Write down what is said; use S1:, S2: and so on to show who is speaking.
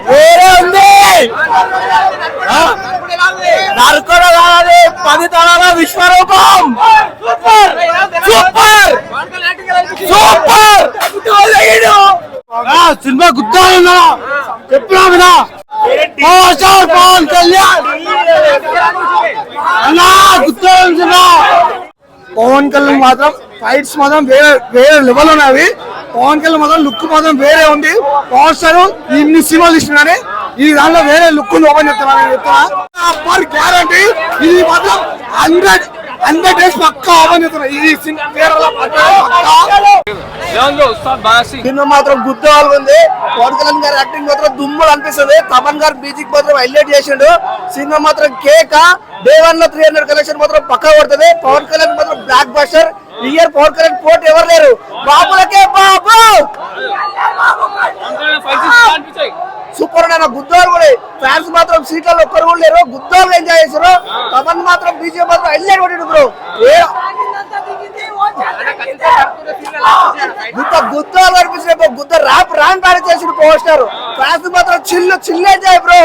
S1: వేరే ఉంది. నరకడం కాదు, 10 తరాల విశ్వరూపం. Super super super. సినిమా గుర్తున్నా చెప్పినా వినా పవన్ కళ్యాణ్ అన్నా గుర్తు. పవన్ కళ్యాణ్ మాత్రం ఫైట్స్ మాత్రం వేరే వేరే లెవెల్ ఉన్నాయి. పవన్ కళ్యాణ్ మాత్రం లుక్ మాత్రం వేరే ఉంది. పవన్ స్టార్ ఇన్ని సినిమాలు ఇస్తున్నానే ఈ దాంట్లో వేరే లుక్ ఓపెన్ చెప్తున్నా గ్యారంటీ. ఇది మాత్రం 100 డేస్ పక్కా ఓపెన్ చెప్తున్నా. ఇది సినిమా మాత్రం గుర్తువాలి ఉంది. పవన్ కళ్యాణ్ గారి యాక్టింగ్ మాత్రం దుమ్ములు అనిపిస్తుంది. తమన్ గారు మ్యూజిక్ మాత్రం హైలైట్ చేసిండు. సినిమా మాత్రం కేక. డే 1 లో 300 కలెక్షన్ మాత్రం పక్కా కొడుతుంది. పవన్ కళ్యాణ్ మాత్రం blockbuster. Year Pawan Kalyan పోటీ ఎవరు లేరు. బాబులకే బాబు సూపర్. నేను గుద్దాలు కూడా ఫ్యాన్స్ మాత్రం సీట్లలో ఒక్కరు కూడా లేరు. గుద్దాలు ఎంజాయ్ చేశారు. తమన్ మాత్రం బీజే మాత్రం హైలైట్ కొట్టిండు బ్రో. గుద్దాలు కనిపిస్తున్నాయి. గుద్ద ర్యాప్ రాన్ చేసిన పోస్టర్. ఫ్యాన్స్ మాత్రం చిల్లు ఎంజాయ్ బ్రో.